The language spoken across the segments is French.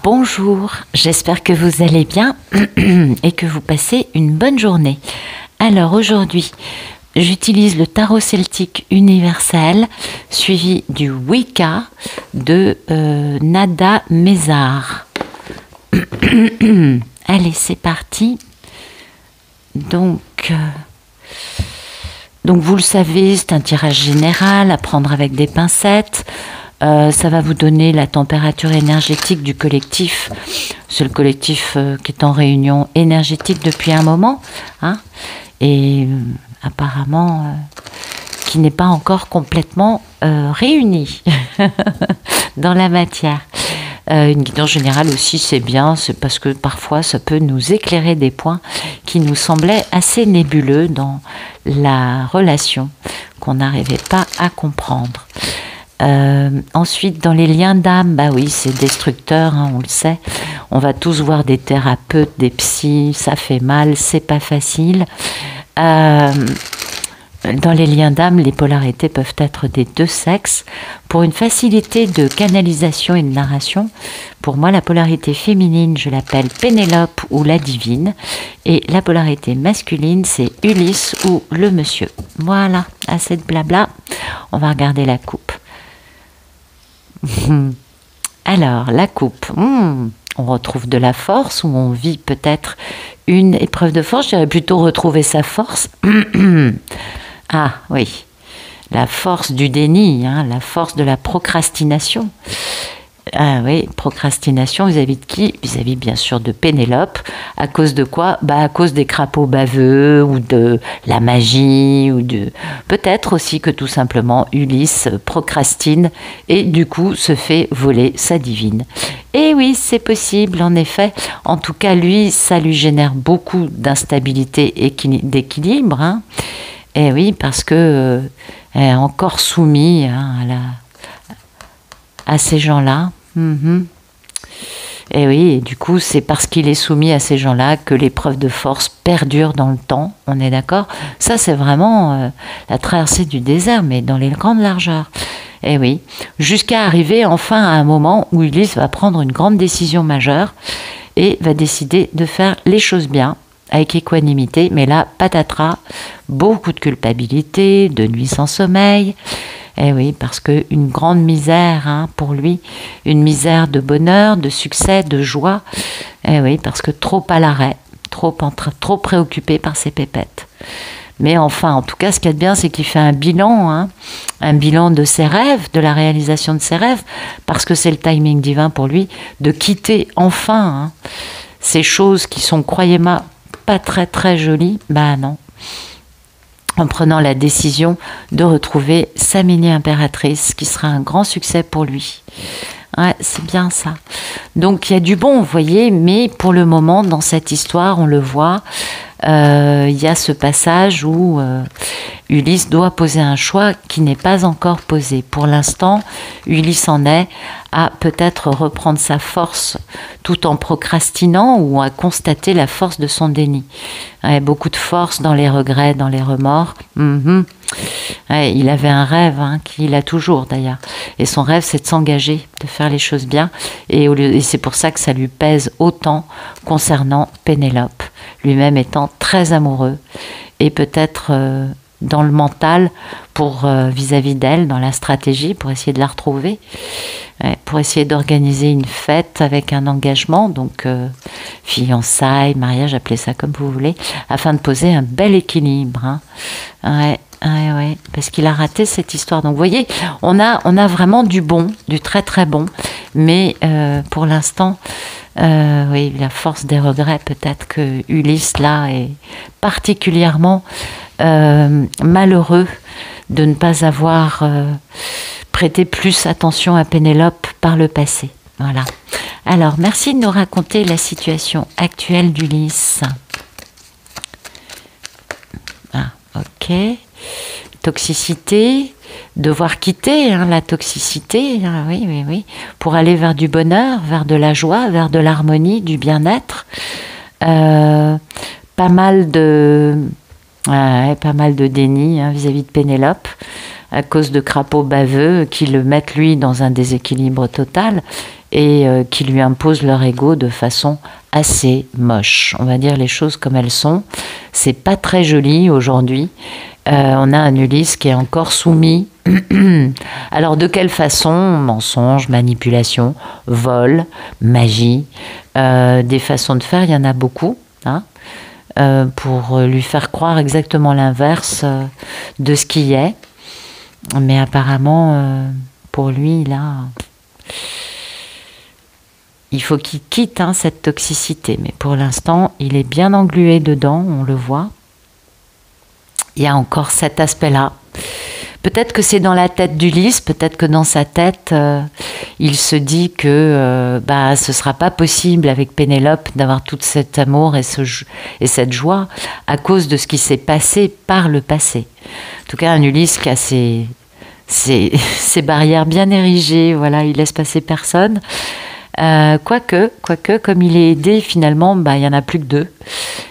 Bonjour, j'espère que vous allez bien et que vous passez une bonne journée. Alors aujourd'hui, j'utilise le tarot celtique universel suivi du Wicca de Nada Mézard. Allez, c'est parti. Donc vous le savez, c'est un tirage général à prendre avec des pincettes. Ça va vous donner la température énergétique du collectif. C'est le collectif qui est en réunion énergétique depuis un moment, hein, et apparemment qui n'est pas encore complètement réuni dans la matière. Une guidance générale aussi, c'est bien, c'est parce que parfois ça peut nous éclairer des points qui nous semblaient assez nébuleux dans la relation, qu'on n'arrivait pas à comprendre. Ensuite, dans les liens d'âme, bah oui, c'est destructeur, hein, on le sait. On va tous voir des thérapeutes, des psys, ça fait mal, c'est pas facile. Dans les liens d'âme, les polarités peuvent être des deux sexes. Pour une facilité de canalisation et de narration, pour moi, la polarité féminine, je l'appelle Pénélope ou la divine. Et la polarité masculine, c'est Ulysse ou le monsieur. Voilà, assez de blabla. On va regarder la coupe. Alors, la coupe, on retrouve de la force, ou on vit peut-être une épreuve de force, je dirais plutôt retrouver sa force. Ah oui, la force du déni, hein, la force de la procrastination. Ah oui, procrastination vis-à-vis de qui? Vis-à-vis bien sûr de Pénélope. À cause de quoi? À cause des crapauds baveux ou de la magie ou de... Peut-être aussi que tout simplement Ulysse procrastine et du coup se fait voler sa divine. Et oui, c'est possible en effet. En tout cas, lui, ça lui génère beaucoup d'instabilité et d'équilibre. Hein. Et oui, parce que elle est encore soumise, hein, à ces gens-là. Et oui, et du coup, c'est parce qu'il est soumis à ces gens-là que l'épreuve de force perdure dans le temps, on est d'accord? Ça, c'est vraiment la traversée du désert, mais dans les grandes largeurs. Et oui, jusqu'à arriver enfin à un moment où Ulysse va prendre une grande décision majeure et va décider de faire les choses bien, avec équanimité, mais là, patatras, beaucoup de culpabilité, de nuits sans sommeil. Eh oui, parce qu'une grande misère, hein, pour lui, une misère de bonheur, de succès, de joie. Eh oui, parce que trop à l'arrêt, trop préoccupé par ses pépettes. Mais enfin, en tout cas, ce qu'il y a de bien, c'est qu'il fait un bilan, hein, un bilan de ses rêves, de la réalisation de ses rêves, parce que c'est le timing divin pour lui de quitter enfin, hein, ces choses qui sont, croyez-moi, pas très très jolies. Bah non. En prenant la décision de retrouver sa mini-impératrice, qui sera un grand succès pour lui. Ouais, c'est bien ça. Donc il y a du bon, vous voyez, mais pour le moment, dans cette histoire, on le voit, il y a ce passage où Ulysse doit poser un choix qui n'est pas encore posé. Pour l'instant, Ulysse en est à peut-être reprendre sa force tout en procrastinant ou à constater la force de son déni. Ouais, beaucoup de force dans les regrets, dans les remords. Ouais, il avait un rêve, hein, qu'il a toujours d'ailleurs. Et son rêve, c'est de s'engager, de faire les choses bien. Et c'est pour ça que ça lui pèse autant concernant Pénélope, lui-même étant très amoureux. Et peut-être dans le mental, pour vis-à-vis d'elle, dans la stratégie, pour essayer de la retrouver. Ouais, pour essayer d'organiser une fête avec un engagement, donc fiançailles, mariage, appelez ça comme vous voulez, afin de poser un bel équilibre. Hein. Ouais, parce qu'il a raté cette histoire. Donc vous voyez, on a vraiment du bon, du très très bon, mais pour l'instant, oui, la force des regrets, peut-être que Ulysse là est particulièrement malheureux de ne pas avoir prêté plus attention à Pénélope par le passé. Voilà. Alors, merci de nous raconter la situation actuelle d'Ulysse. Ah, ok. Toxicité, devoir quitter, hein, la toxicité, hein, oui, pour aller vers du bonheur, vers de la joie, vers de l'harmonie, du bien-être. Pas mal de déni, hein, vis-à-vis de Pénélope, à cause de crapauds baveux qui le mettent lui dans un déséquilibre total. et qui lui imposent leur ego de façon assez moche. On va dire les choses comme elles sont. C'est pas très joli aujourd'hui. On a un Ulysse qui est encore soumis. Alors de quelle façon? Mensonge, manipulation, vol, magie. Des façons de faire, il y en a beaucoup. Hein, pour lui faire croire exactement l'inverse de ce qui est. Mais apparemment, pour lui, là, il faut qu'il quitte cette toxicité. Mais pour l'instant, il est bien englué dedans, on le voit. Il y a encore cet aspect-là. Peut-être que c'est dans la tête d'Ulysse, peut-être que dans sa tête, il se dit que ce ne sera pas possible avec Pénélope d'avoir tout cet amour et cette joie à cause de ce qui s'est passé par le passé. En tout cas, un Ulysse qui a ses barrières bien érigées, voilà, il laisse passer personne. Quoique, comme il est aidé, finalement, il n'y en a plus que deux.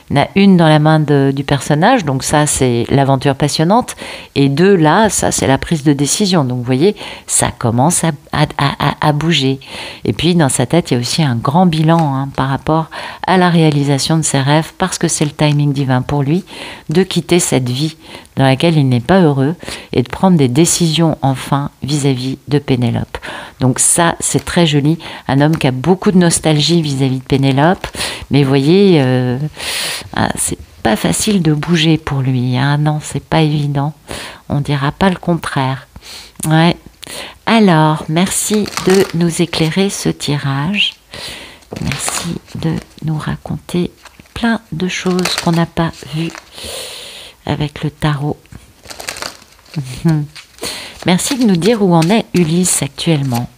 Il y en a une dans la main du personnage, donc ça c'est l'aventure passionnante, et deux là, ça c'est la prise de décision. Donc vous voyez, ça commence à bouger. Et puis dans sa tête, il y a aussi un grand bilan par rapport à la réalisation de ses rêves, parce que c'est le timing divin pour lui de quitter cette vie dans laquelle il n'est pas heureux et de prendre des décisions enfin vis-à-vis de Pénélope. Donc ça, c'est très joli. Un homme qui a beaucoup de nostalgie vis-à-vis de Pénélope, mais vous voyez, c'est pas facile de bouger pour lui. Non, c'est pas évident. On dira pas le contraire. Ouais. Alors, merci de nous éclairer ce tirage. Merci de nous raconter plein de choses qu'on n'a pas vues avec le tarot. Merci de nous dire où en est Ulysse actuellement.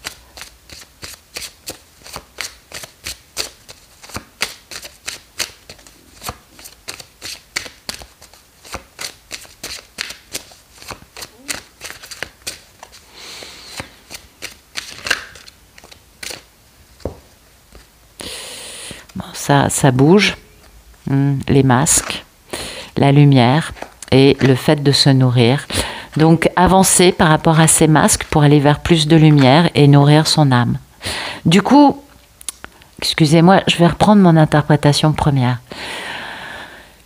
Bon, ça bouge. Les masques, la lumière et le fait de se nourrir. Donc avancer par rapport à ces masques pour aller vers plus de lumière et nourrir son âme. Du coup, excusez-moi, je vais reprendre mon interprétation première.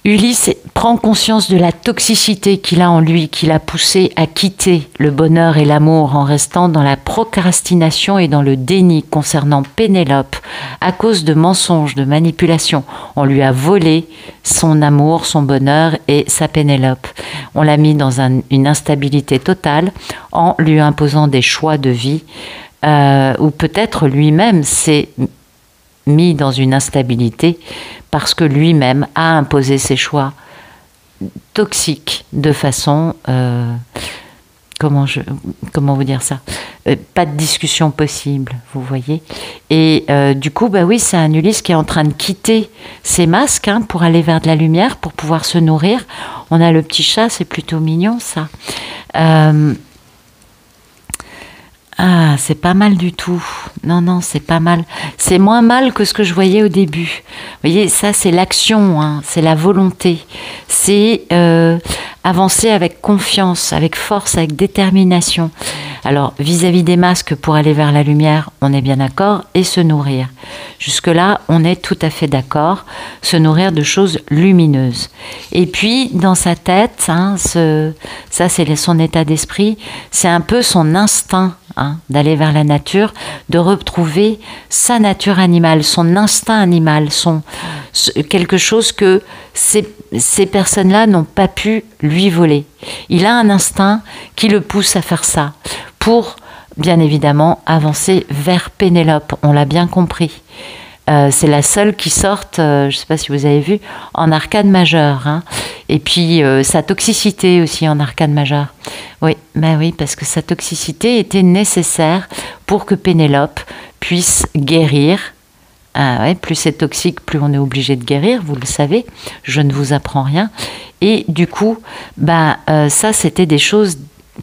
Ulysse prend conscience de la toxicité qu'il a en lui, qui l'a poussé à quitter le bonheur et l'amour en restant dans la procrastination et dans le déni concernant Pénélope à cause de mensonges, de manipulations. On lui a volé son amour, son bonheur et sa Pénélope. On l'a mis dans une instabilité totale en lui imposant des choix de vie ou peut-être lui-même s'est mis dans une instabilité parce que lui-même a imposé ses choix toxiques de façon, comment vous dire ça, pas de discussion possible, vous voyez. Et du coup, oui, c'est un Ulysse qui est en train de quitter ses masques pour aller vers de la lumière, pour pouvoir se nourrir. On a le petit chat, c'est plutôt mignon ça. C'est pas mal du tout. Non, c'est pas mal. C'est moins mal que ce que je voyais au début. Vous voyez, ça, c'est l'action, c'est la volonté. C'est avancer avec confiance, avec force, avec détermination. Alors, vis-à-vis des masques pour aller vers la lumière, on est bien d'accord, et se nourrir. Jusque-là, on est tout à fait d'accord, se nourrir de choses lumineuses. Et puis, dans sa tête, ça c'est son état d'esprit, c'est un peu son instinct d'aller vers la nature, de retrouver sa nature animale, son instinct animal, quelque chose que ces personnes-là n'ont pas pu lui voler. Il a un instinct qui le pousse à faire ça, pour, bien évidemment, avancer vers Pénélope, on l'a bien compris. C'est la seule qui sorte, je ne sais pas si vous avez vu, en arcane majeure. Et puis sa toxicité aussi en arcane majeure. Oui, oui, parce que sa toxicité était nécessaire pour que Pénélope puisse guérir. Plus c'est toxique, plus on est obligé de guérir, vous le savez, je ne vous apprends rien. Et du coup, ça c'était des choses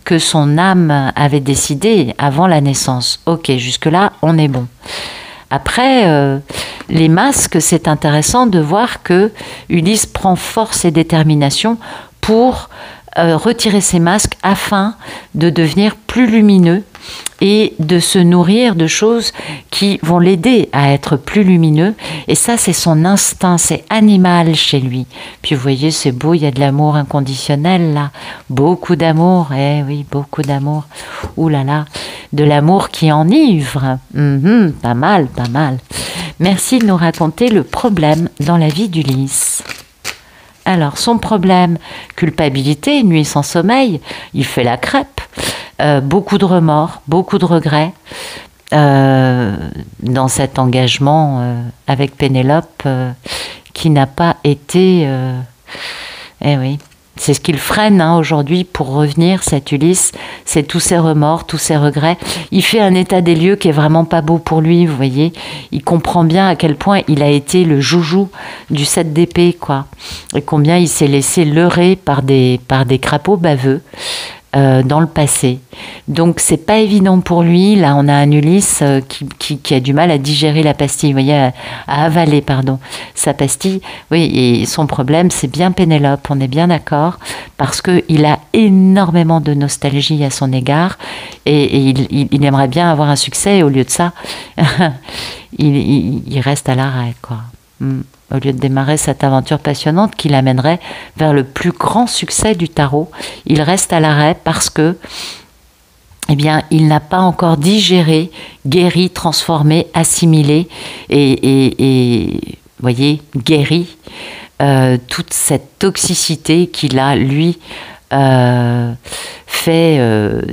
que son âme avait décidé avant la naissance. Ok, jusque-là, on est bon. Après, les masques, c'est intéressant de voir que Ulysse prend force et détermination pour retirer ses masques afin de devenir plus lumineux et de se nourrir de choses qui vont l'aider à être plus lumineux. Et ça, c'est son instinct, c'est animal chez lui. Puis vous voyez, c'est beau, il y a de l'amour inconditionnel là, beaucoup d'amour, eh oui, beaucoup d'amour. Ouh là là, de l'amour qui enivre. Pas mal, pas mal. Merci de nous raconter le problème dans la vie d'Ulysse. Alors, son problème, culpabilité, nuit sans sommeil, il fait la crêpe, beaucoup de remords, beaucoup de regrets dans cet engagement avec Pénélope qui n'a pas été... eh oui, c'est ce qu'il freine aujourd'hui pour revenir, cet Ulysse, c'est tous ses remords, tous ses regrets. Il fait un état des lieux qui est vraiment pas beau pour lui, vous voyez. Il comprend bien à quel point il a été le joujou du 7 d'épée, quoi. Et combien il s'est laissé leurrer par des crapauds baveux dans le passé. Donc c'est pas évident pour lui. Là, on a un Ulysse qui a du mal à digérer la pastille, vous voyez, à avaler, pardon, sa pastille. Oui, et son problème, c'est bien Pénélope, on est bien d'accord, parce qu'il a énormément de nostalgie à son égard, et il aimerait bien avoir un succès, et au lieu de ça, il reste à l'arrêt, quoi. Au lieu de démarrer cette aventure passionnante qui l'amènerait vers le plus grand succès du tarot, il reste à l'arrêt parce que, eh bien, il n'a pas encore digéré, guéri, transformé, assimilé et voyez, guéri toute cette toxicité qu'il a, lui, fait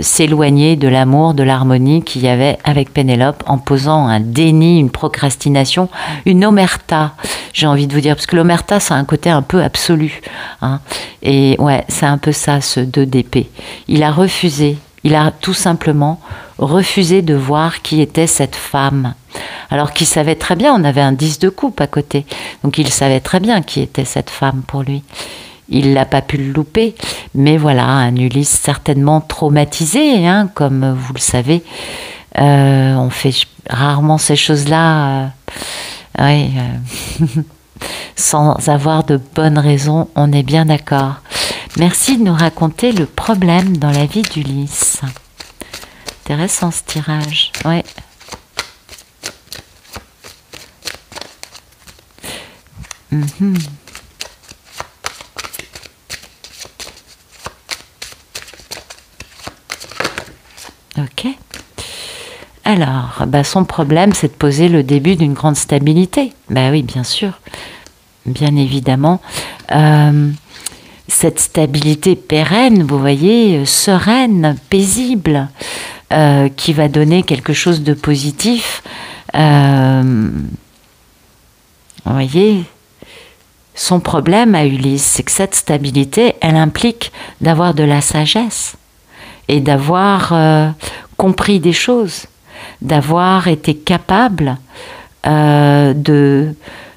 s'éloigner de l'amour, de l'harmonie qu'il y avait avec Pénélope en posant un déni, une procrastination, une omerta, j'ai envie de vous dire, parce que l'omerta, c'est un côté un peu absolu, hein. Et ouais, c'est un peu ça, ce 2 d'épée. Il a refusé, il a tout simplement refusé de voir qui était cette femme. Alors qu'il savait très bien, on avait un 10 de coupe à côté, donc il savait très bien qui était cette femme pour lui. Il n'a pas pu le louper, mais voilà, un Ulysse certainement traumatisé, hein, comme vous le savez. On fait rarement ces choses-là sans avoir de bonnes raisons, on est bien d'accord. Merci de nous raconter le problème dans la vie d'Ulysse. Intéressant ce tirage, ouais. Ok. Alors, son problème, c'est de poser le début d'une grande stabilité. Oui, bien sûr. Bien évidemment. Cette stabilité pérenne, vous voyez, sereine, paisible, qui va donner quelque chose de positif. Vous voyez, son problème à Ulysse, c'est que cette stabilité, elle implique d'avoir de la sagesse et d'avoir compris des choses, d'avoir été capable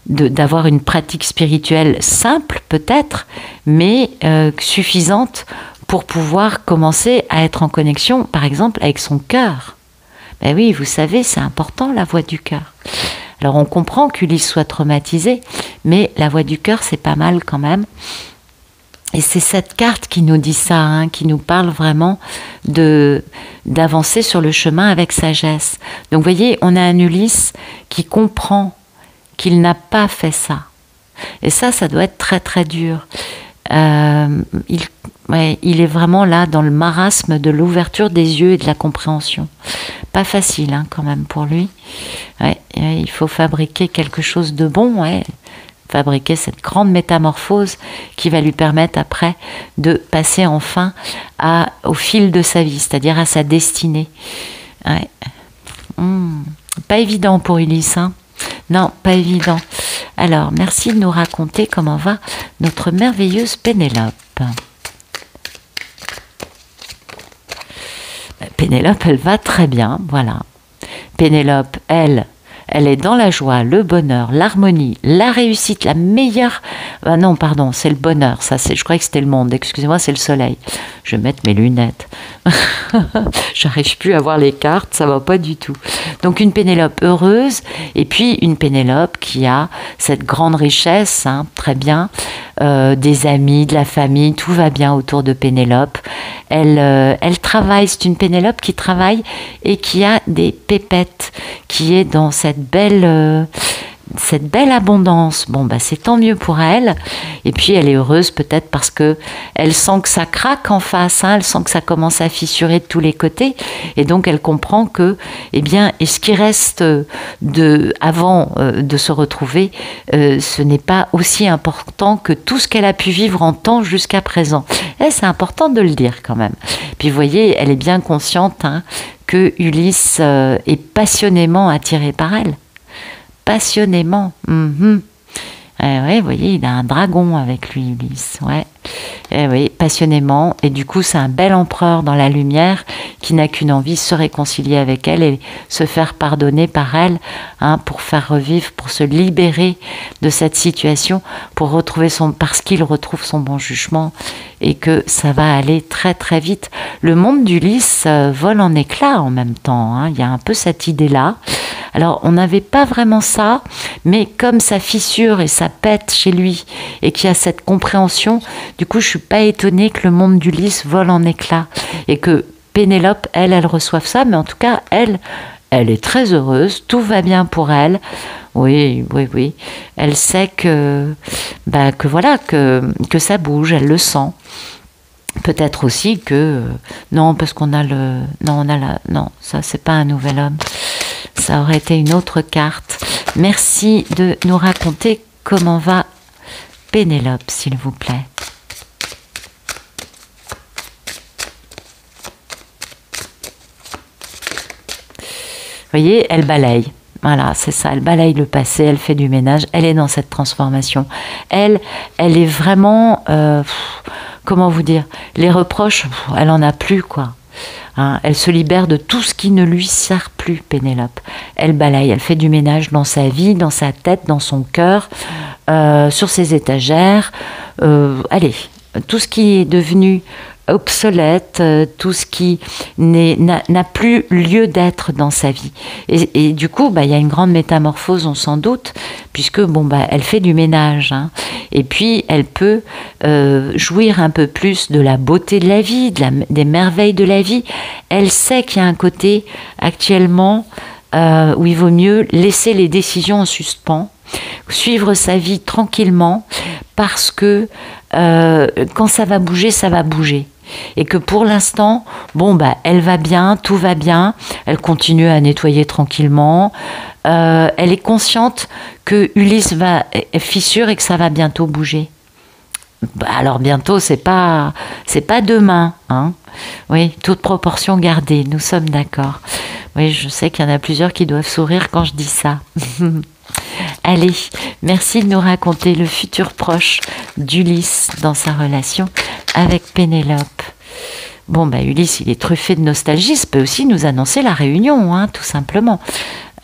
d'avoir une pratique spirituelle simple peut-être, mais suffisante pour pouvoir commencer à être en connexion, par exemple, avec son cœur. Oui, vous savez, c'est important, la voix du cœur. Alors on comprend qu'Ulysse soit traumatisé, mais la voix du cœur, c'est pas mal quand même. Et c'est cette carte qui nous dit ça, hein, qui nous parle vraiment d'avancer sur le chemin avec sagesse. Donc vous voyez, on a un Ulysse qui comprend qu'il n'a pas fait ça. Et ça doit être très très dur. Il est vraiment là dans le marasme de l'ouverture des yeux et de la compréhension. Pas facile, hein, quand même pour lui. Il faut fabriquer quelque chose de bon, fabriquer cette grande métamorphose qui va lui permettre après de passer enfin au fil de sa vie, c'est-à-dire à sa destinée. Pas évident pour Ulysse, hein. Non, pas évident. Alors, merci de nous raconter comment va notre merveilleuse Pénélope. Pénélope, elle va très bien, voilà. Pénélope, elle Elle est dans la joie, le bonheur, l'harmonie, la réussite, la meilleure... Ah non, pardon, c'est le bonheur. Ça, je croyais que c'était le monde. Excusez-moi, c'est le soleil. Je vais mettre mes lunettes. J'arrive plus à voir les cartes, ça va pas du tout. Donc une Pénélope heureuse, et puis une Pénélope qui a cette grande richesse, hein, très bien, des amis, de la famille, tout va bien autour de Pénélope. Elle travaille, c'est une Pénélope qui travaille et qui a des pépettes, qui est dans cette belle abondance. Bon, bah, c'est tant mieux pour elle. Et puis, elle est heureuse peut-être parce que elle sent que ça craque en face, hein, elle sent que ça commence à fissurer de tous les côtés. Et donc, elle comprend que, eh bien, et ce qui reste avant de se retrouver, ce n'est pas aussi important que tout ce qu'elle a pu vivre en temps jusqu'à présent. Et c'est important de le dire quand même. Puis, vous voyez, elle est bien consciente, hein, que Ulysse est passionnément attiré par elle. Passionnément. Ouais, vous voyez, il a un dragon avec lui, Ulysse. Ouais. Oui, passionnément. Et du coup, c'est un bel empereur dans la lumière qui n'a qu'une envie, se réconcilier avec elle et se faire pardonner par elle, hein, pour faire revivre, pour se libérer de cette situation, pour retrouver parce qu'il retrouve son bon jugement et que ça va aller très très vite. Le monde d'Ulysse vole en éclats en même temps, hein. Il y a un peu cette idée-là. Alors, on n'avait pas vraiment ça, mais comme ça fissure et ça pète chez lui et qu'il y a cette compréhension, du coup, je suis pas étonnée que le monde d'Ulysse vole en éclats et que Pénélope, elle reçoive ça, mais en tout cas, elle est très heureuse, tout va bien pour elle. Oui. Elle sait que voilà, que ça bouge, elle le sent. Peut-être aussi que non, parce qu'on a non, ça c'est pas un nouvel homme. Ça aurait été une autre carte. Merci de nous raconter comment va Pénélope, s'il vous plaît. Vous voyez, elle balaye. Voilà, c'est ça. Elle balaye le passé, elle fait du ménage, elle est dans cette transformation. Elle est vraiment... comment vous dire? Les reproches, elle en a plus, quoi. Hein, elle se libère de tout ce qui ne lui sert plus, Pénélope. Elle balaye, elle fait du ménage dans sa vie, dans sa tête, dans son cœur, sur ses étagères. Allez, tout ce qui est devenu obsolète, tout ce qui n'a plus lieu d'être dans sa vie. Et du coup, il y a une grande métamorphose, on s'en doute, puisque elle fait du ménage, hein. Et puis, elle peut jouir un peu plus de la beauté de la vie, des merveilles de la vie. Elle sait qu'il y a un côté actuellement où il vaut mieux laisser les décisions en suspens, suivre sa vie tranquillement, parce que quand ça va bouger, ça va bouger. Et que pour l'instant, elle va bien, tout va bien, elle continue à nettoyer tranquillement, elle est consciente que Ulysse va fissure et que ça va bientôt bouger. Alors bientôt, c'est pas demain, hein. Oui, toute proportion gardée, nous sommes d'accord. Oui, je sais qu'il y en a plusieurs qui doivent sourire quand je dis ça. Allez, merci de nous raconter le futur proche d'Ulysse dans sa relation avec Pénélope. Ulysse, il est truffé de nostalgie, ça peut aussi nous annoncer la réunion, hein, tout simplement.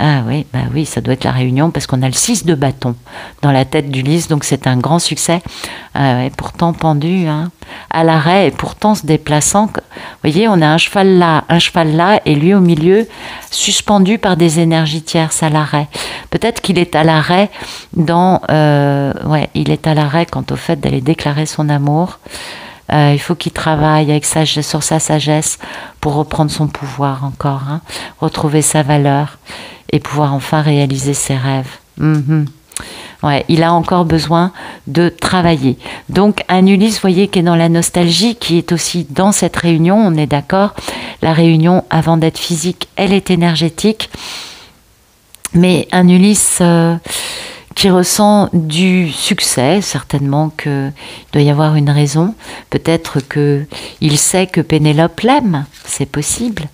Ah oui, oui, ça doit être la réunion parce qu'on a le 6 de bâton dans la tête d'Ulysse, donc c'est un grand succès. Pourtant pendu, hein, à l'arrêt et pourtant se déplaçant. Vous voyez, on a un cheval là et lui au milieu, suspendu par des énergies tierces à l'arrêt. Peut-être qu'il est à l'arrêt il est à l'arrêt quant au fait d'aller déclarer son amour. Il faut qu'il travaille sur sa sagesse pour reprendre son pouvoir encore, hein, retrouver sa valeur et pouvoir enfin réaliser ses rêves. Ouais, il a encore besoin de travailler. Donc un Ulysse, vous voyez, qui est dans la nostalgie, qui est aussi dans cette réunion, on est d'accord. La réunion, avant d'être physique, elle est énergétique. Mais un Ulysse qui ressent du succès, certainement qu'il doit y avoir une raison. Peut-être qu'il sait que Pénélope l'aime, c'est possible.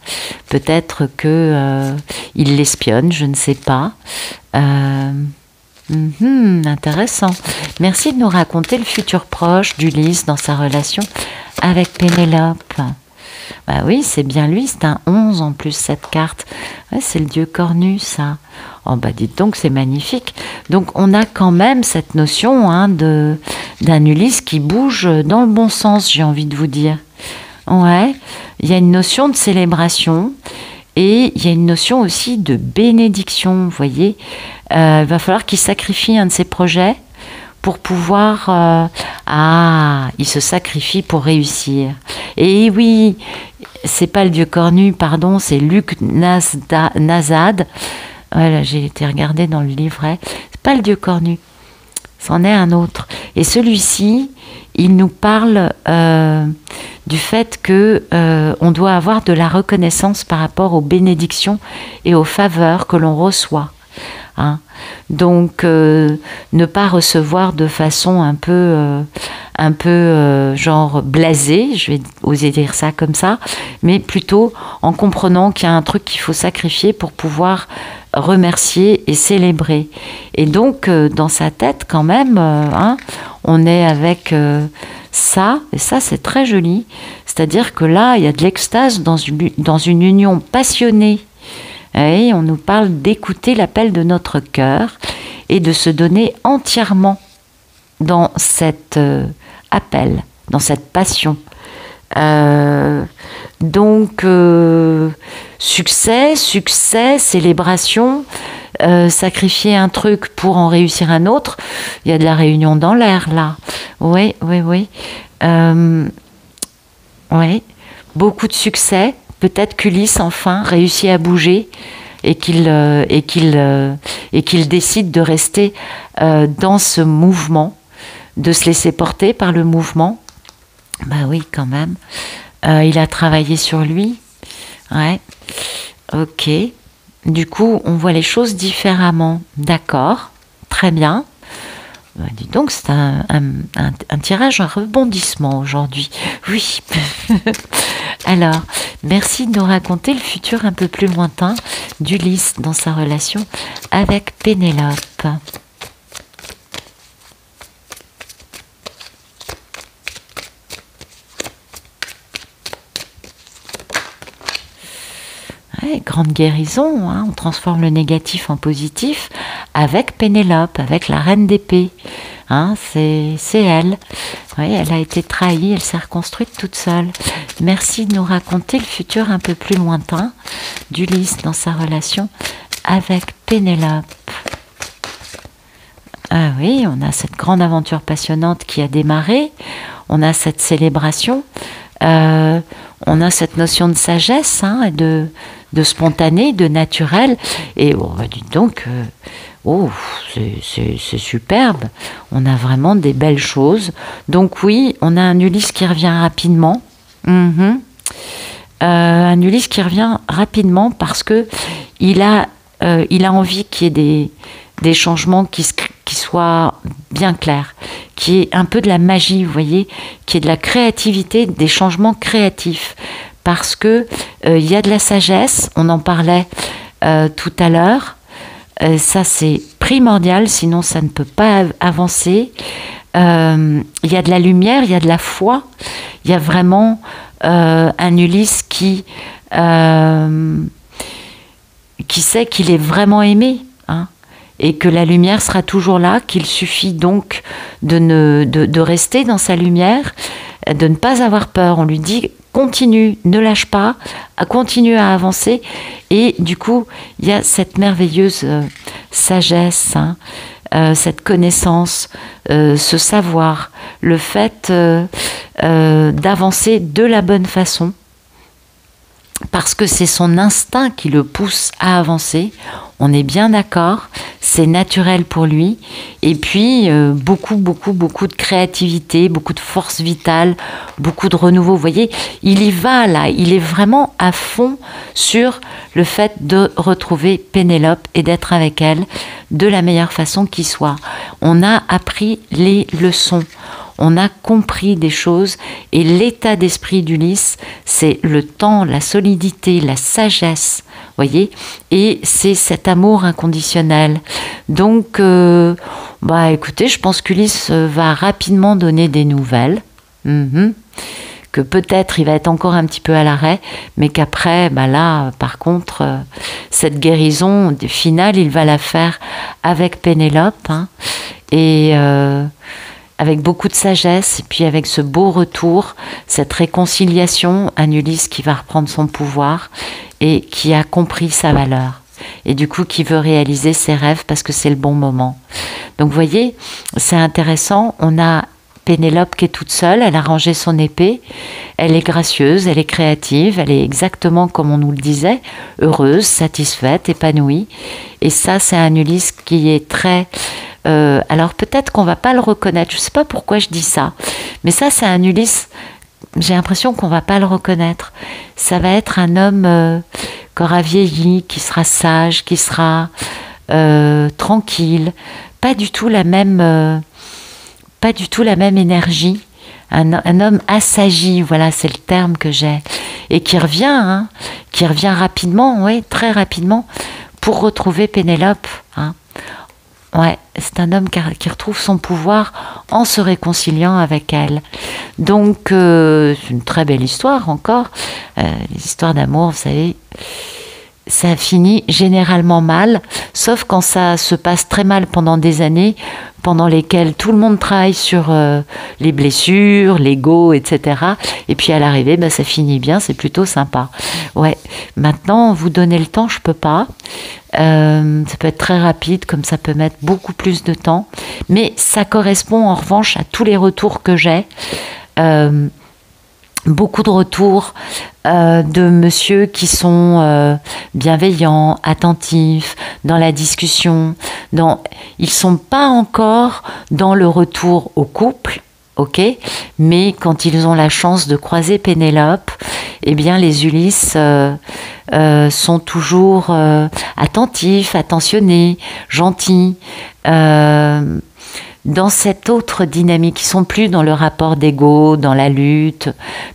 Peut-être qu'il l'espionne, je ne sais pas. Intéressant. Merci de nous raconter le futur proche d'Ulysse dans sa relation avec Pénélope. Bah oui, c'est bien lui, c'est un 11 en plus, cette carte. Ouais, c'est le dieu cornu, ça. Oh bah dites donc, c'est magnifique. Donc on a quand même cette notion hein, d'un Ulysse qui bouge dans le bon sens, j'ai envie de vous dire. Ouais, il y a une notion de célébration et il y a une notion aussi de bénédiction, vous voyez. Il va falloir qu'il sacrifie un de ses projets pour pouvoir... il se sacrifie pour réussir. Et oui, c'est pas le dieu cornu, pardon, c'est Luc Nazad. Voilà, j'ai été regarder dans le livret. C'est pas le dieu cornu, c'en est un autre. Et celui-ci, il nous parle du fait que on doit avoir de la reconnaissance par rapport aux bénédictions et aux faveurs que l'on reçoit. Hein. Donc, ne pas recevoir de façon un peu genre blasée, je vais oser dire ça comme ça, mais plutôt en comprenant qu'il y a un truc qu'il faut sacrifier pour pouvoir remercier et célébrer. Et donc, dans sa tête, quand même, hein, on est avec ça, et ça, c'est très joli. C'est-à-dire que là, il y a de l'extase dans une union passionnée. Et on nous parle d'écouter l'appel de notre cœur et de se donner entièrement dans cet appel, dans cette passion. Donc, succès, célébration, sacrifier un truc pour en réussir un autre. Il y a de la réunion dans l'air, là. Oui. Oui, beaucoup de succès. Peut-être qu'Ulysse, enfin, réussit à bouger et qu'il décide de rester dans ce mouvement, de se laisser porter par le mouvement. Bah oui, quand même. Il a travaillé sur lui. Ouais. Ok. Du coup, on voit les choses différemment. D'accord. Très bien. Dis donc, c'est un tirage, un rebondissement aujourd'hui. Oui. Alors, merci de nous raconter le futur un peu plus lointain d'Ulysse dans sa relation avec Pénélope. Ouais, grande guérison, hein, on transforme le négatif en positif avec Pénélope, avec la reine d'épée. Hein, c'est elle. Oui, elle a été trahie, elle s'est reconstruite toute seule. Merci de nous raconter le futur un peu plus lointain d'Ulysse dans sa relation avec Pénélope. Ah oui, on a cette grande aventure passionnante qui a démarré, on a cette célébration, on a cette notion de sagesse, hein, de spontané, de naturel, et bon, dites donc, c'est superbe, on a vraiment des belles choses. Donc oui, on a un Ulysse qui revient rapidement, un Ulysse qui revient rapidement parce que il a envie qu'il y ait des changements qui soient bien clairs, qui est un peu de la magie, vous voyez, qui est de la créativité, des changements créatifs, parce que il y a de la sagesse, on en parlait tout à l'heure, ça c'est primordial, sinon ça ne peut pas avancer. Il y a de la lumière, il y a de la foi, il y a vraiment un Ulysse qui sait qu'il est vraiment aimé, hein, et que la lumière sera toujours là, qu'il suffit donc de rester dans sa lumière, de ne pas avoir peur. On lui dit continue, ne lâche pas, continue à avancer. Et du coup, il y a cette merveilleuse sagesse, hein, cette connaissance, ce savoir, le fait d'avancer de la bonne façon, parce que c'est son instinct qui le pousse à avancer. On est bien d'accord, c'est naturel pour lui. Et puis, beaucoup de créativité, beaucoup de force vitale, beaucoup de renouveau. Vous voyez, il y va là, il est vraiment à fond sur le fait de retrouver Pénélope et d'être avec elle de la meilleure façon qui soit. On a appris les leçons. On a compris des choses et l'état d'esprit d'Ulysse, c'est le temps, la solidité, la sagesse, voyez, et c'est cet amour inconditionnel. Donc, écoutez, je pense qu'Ulysse va rapidement donner des nouvelles, que que peut-être il va être encore un petit peu à l'arrêt, mais qu'après, bah là, par contre, cette guérison finale, il va la faire avec Pénélope, hein, et avec beaucoup de sagesse, et puis avec ce beau retour, cette réconciliation, un Ulysse qui va reprendre son pouvoir et qui a compris sa valeur. Et du coup, qui veut réaliser ses rêves parce que c'est le bon moment. Donc, vous voyez, c'est intéressant. On a Pénélope qui est toute seule, elle a rangé son épée, elle est gracieuse, elle est créative, elle est exactement comme on nous le disait, heureuse, satisfaite, épanouie. Et ça, c'est un Ulysse qui est très... alors peut-être qu'on va pas le reconnaître, je sais pas pourquoi je dis ça, mais ça, c'est un Ulysse, j'ai l'impression qu'on va pas le reconnaître. Ça va être un homme qui aura vieilli, qui sera sage, qui sera tranquille, pas du tout la même énergie. Un homme assagi, voilà, c'est le terme que j'ai, et qui revient rapidement, oui, très rapidement, pour retrouver Pénélope. Hein. Ouais, c'est un homme qui retrouve son pouvoir en se réconciliant avec elle. Donc, c'est une très belle histoire encore. Les histoires d'amour, vous savez, ça finit généralement mal, sauf quand ça se passe très mal pendant des années, pendant lesquelles tout le monde travaille sur les blessures, l'ego, etc. Et puis à l'arrivée, bah, ça finit bien, c'est plutôt sympa. Ouais. Maintenant, vous donner le temps, je peux pas. Ça peut être très rapide, comme ça peut mettre beaucoup plus de temps. Mais ça correspond en revanche à tous les retours que j'ai. Beaucoup de retours de monsieur qui sont bienveillants, attentifs, dans la discussion. Ils sont pas encore dans le retour au couple, ok, mais quand ils ont la chance de croiser Pénélope, eh bien les Ulysses sont toujours attentifs, attentionnés, gentils. Dans cette autre dynamique, ils sont plus dans le rapport d'ego, dans la lutte,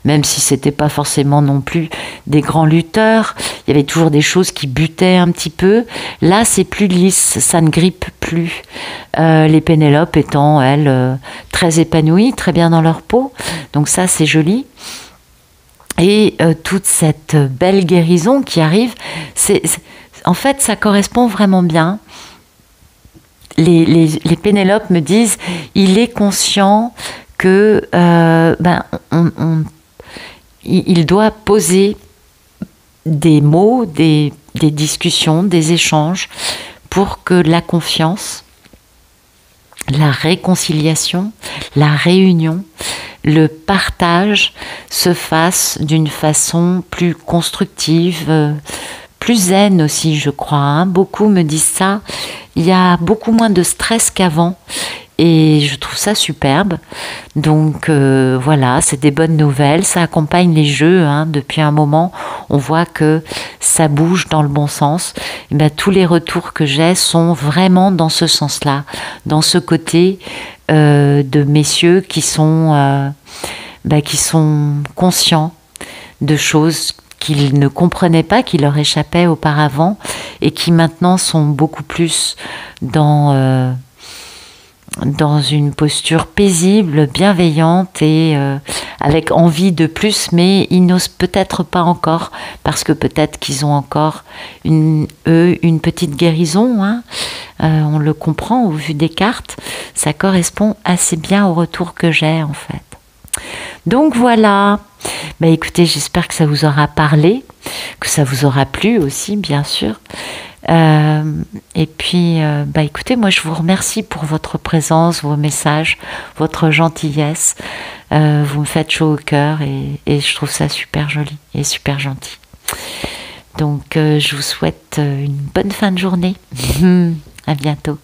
même si c'était pas forcément non plus des grands lutteurs, il y avait toujours des choses qui butaient un petit peu. Là, c'est plus lisse, ça ne grippe plus. Les Pénélopes étant, elles, très épanouies, très bien dans leur peau, donc ça, c'est joli. Et toute cette belle guérison qui arrive, en fait, ça correspond vraiment bien. Les Pénélopes me disent, il est conscient que il doit poser des mots, des discussions, des échanges pour que la confiance, la réconciliation, la réunion, le partage se fasse d'une façon plus constructive, plus zen aussi, je crois. Hein. Beaucoup me disent ça. Il y a beaucoup moins de stress qu'avant et je trouve ça superbe. Donc voilà, c'est des bonnes nouvelles. Ça accompagne les jeux. Hein. Depuis un moment, on voit que ça bouge dans le bon sens. Et bien, tous les retours que j'ai sont vraiment dans ce sens-là, dans ce côté de messieurs qui sont conscients de choses qu'ils ne comprenaient pas, qui leur échappaient auparavant et qui maintenant sont beaucoup plus dans une posture paisible, bienveillante et avec envie de plus, mais ils n'osent peut-être pas encore parce que peut-être qu'ils ont encore une petite guérison. Hein. On le comprend au vu des cartes, ça correspond assez bien au retour que j'ai en fait. Donc voilà, bah écoutez, j'espère que ça vous aura parlé, que ça vous aura plu aussi, bien sûr. Et puis, bah écoutez, moi je vous remercie pour votre présence, vos messages, votre gentillesse. Vous me faites chaud au cœur et je trouve ça super joli et super gentil. Donc, je vous souhaite une bonne fin de journée. À bientôt.